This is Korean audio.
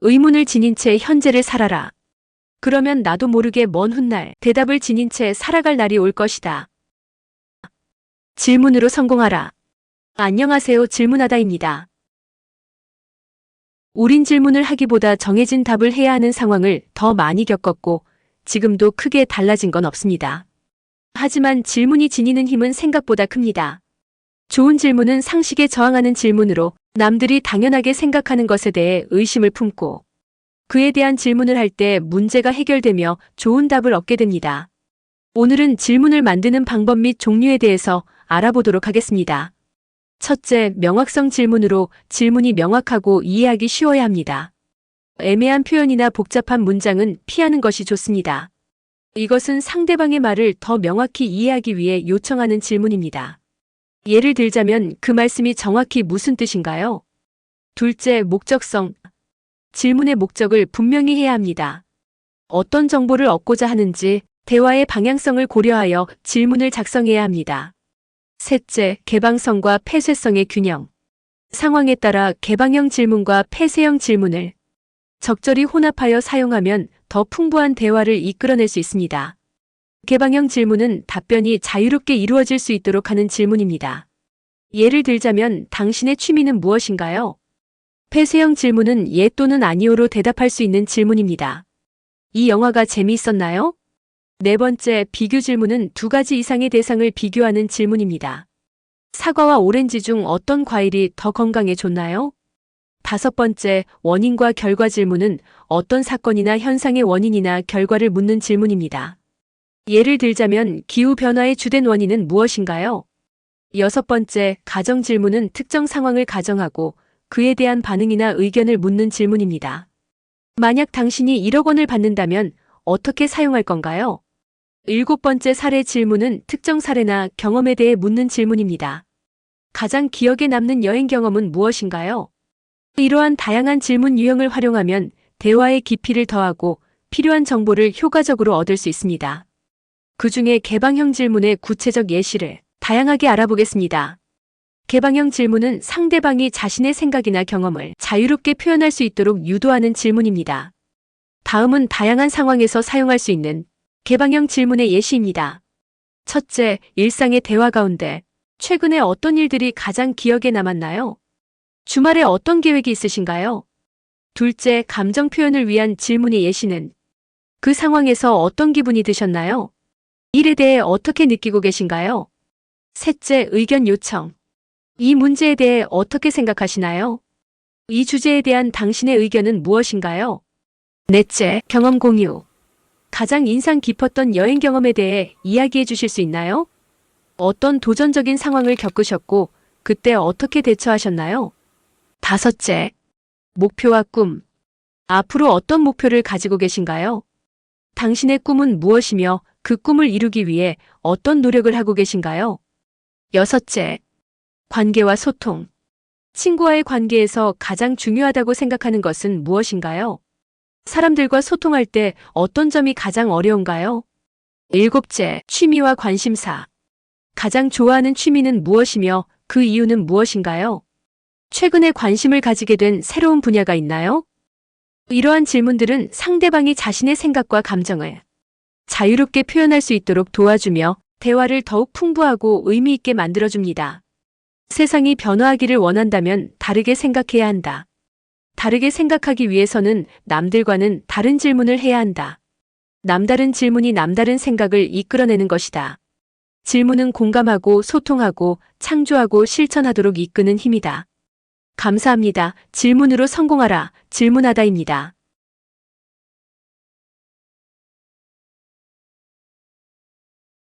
의문을 지닌 채 현재를 살아라. 그러면 나도 모르게 먼 훗날 대답을 지닌 채 살아갈 날이 올 것이다. 질문으로 성공하라. 안녕하세요. 질문하다입니다. 우린 질문을 하기보다 정해진 답을 해야 하는 상황을 더 많이 겪었고 지금도 크게 달라진 건 없습니다. 하지만 질문이 지니는 힘은 생각보다 큽니다. 좋은 질문은 상식에 저항하는 질문으로 남들이 당연하게 생각하는 것에 대해 의심을 품고 그에 대한 질문을 할 때 문제가 해결되며 좋은 답을 얻게 됩니다. 오늘은 질문을 만드는 방법 및 종류에 대해서 알아보도록 하겠습니다. 첫째, 명확성 질문으로 질문이 명확하고 이해하기 쉬워야 합니다. 애매한 표현이나 복잡한 문장은 피하는 것이 좋습니다. 이것은 상대방의 말을 더 명확히 이해하기 위해 요청하는 질문입니다. 예를 들자면 그 말씀이 정확히 무슨 뜻인가요? 둘째, 목적성. 질문의 목적을 분명히 해야 합니다. 어떤 정보를 얻고자 하는지 대화의 방향성을 고려하여 질문을 작성해야 합니다. 셋째, 개방성과 폐쇄성의 균형. 상황에 따라 개방형 질문과 폐쇄형 질문을 적절히 혼합하여 사용하면 더 풍부한 대화를 이끌어낼 수 있습니다. 개방형 질문은 답변이 자유롭게 이루어질 수 있도록 하는 질문입니다. 예를 들자면 당신의 취미는 무엇인가요? 폐쇄형 질문은 예 또는 아니오로 대답할 수 있는 질문입니다. 이 영화가 재미있었나요? 네 번째, 비교 질문은 두 가지 이상의 대상을 비교하는 질문입니다. 사과와 오렌지 중 어떤 과일이 더 건강에 좋나요? 다섯 번째, 원인과 결과 질문은 어떤 사건이나 현상의 원인이나 결과를 묻는 질문입니다. 예를 들자면 기후변화의 주된 원인은 무엇인가요? 여섯 번째, 가정 질문은 특정 상황을 가정하고 그에 대한 반응이나 의견을 묻는 질문입니다. 만약 당신이 1억 원을 받는다면 어떻게 사용할 건가요? 일곱 번째, 사례 질문은 특정 사례나 경험에 대해 묻는 질문입니다. 가장 기억에 남는 여행 경험은 무엇인가요? 이러한 다양한 질문 유형을 활용하면 대화의 깊이를 더하고 필요한 정보를 효과적으로 얻을 수 있습니다. 그 중에 개방형 질문의 구체적 예시를 다양하게 알아보겠습니다. 개방형 질문은 상대방이 자신의 생각이나 경험을 자유롭게 표현할 수 있도록 유도하는 질문입니다. 다음은 다양한 상황에서 사용할 수 있는 개방형 질문의 예시입니다. 첫째, 일상의 대화 가운데 최근에 어떤 일들이 가장 기억에 남았나요? 주말에 어떤 계획이 있으신가요? 둘째, 감정 표현을 위한 질문의 예시는 그 상황에서 어떤 기분이 드셨나요? 일에 대해 어떻게 느끼고 계신가요? 셋째, 의견 요청. 이 문제에 대해 어떻게 생각하시나요? 이 주제에 대한 당신의 의견은 무엇인가요? 넷째, 경험 공유. 가장 인상 깊었던 여행 경험에 대해 이야기해 주실 수 있나요? 어떤 도전적인 상황을 겪으셨고 그때 어떻게 대처하셨나요? 다섯째, 목표와 꿈. 앞으로 어떤 목표를 가지고 계신가요? 당신의 꿈은 무엇이며 그 꿈을 이루기 위해 어떤 노력을 하고 계신가요? 여섯째, 관계와 소통. 친구와의 관계에서 가장 중요하다고 생각하는 것은 무엇인가요? 사람들과 소통할 때 어떤 점이 가장 어려운가요? 일곱째, 취미와 관심사. 가장 좋아하는 취미는 무엇이며 그 이유는 무엇인가요? 최근에 관심을 가지게 된 새로운 분야가 있나요? 이러한 질문들은 상대방이 자신의 생각과 감정을 자유롭게 표현할 수 있도록 도와주며 대화를 더욱 풍부하고 의미 있게 만들어줍니다. 세상이 변화하기를 원한다면 다르게 생각해야 한다. 다르게 생각하기 위해서는 남들과는 다른 질문을 해야 한다. 남다른 질문이 남다른 생각을 이끌어내는 것이다. 질문은 공감하고 소통하고 창조하고 실천하도록 이끄는 힘이다. 감사합니다. 질문으로 성공하라. 질문하다입니다.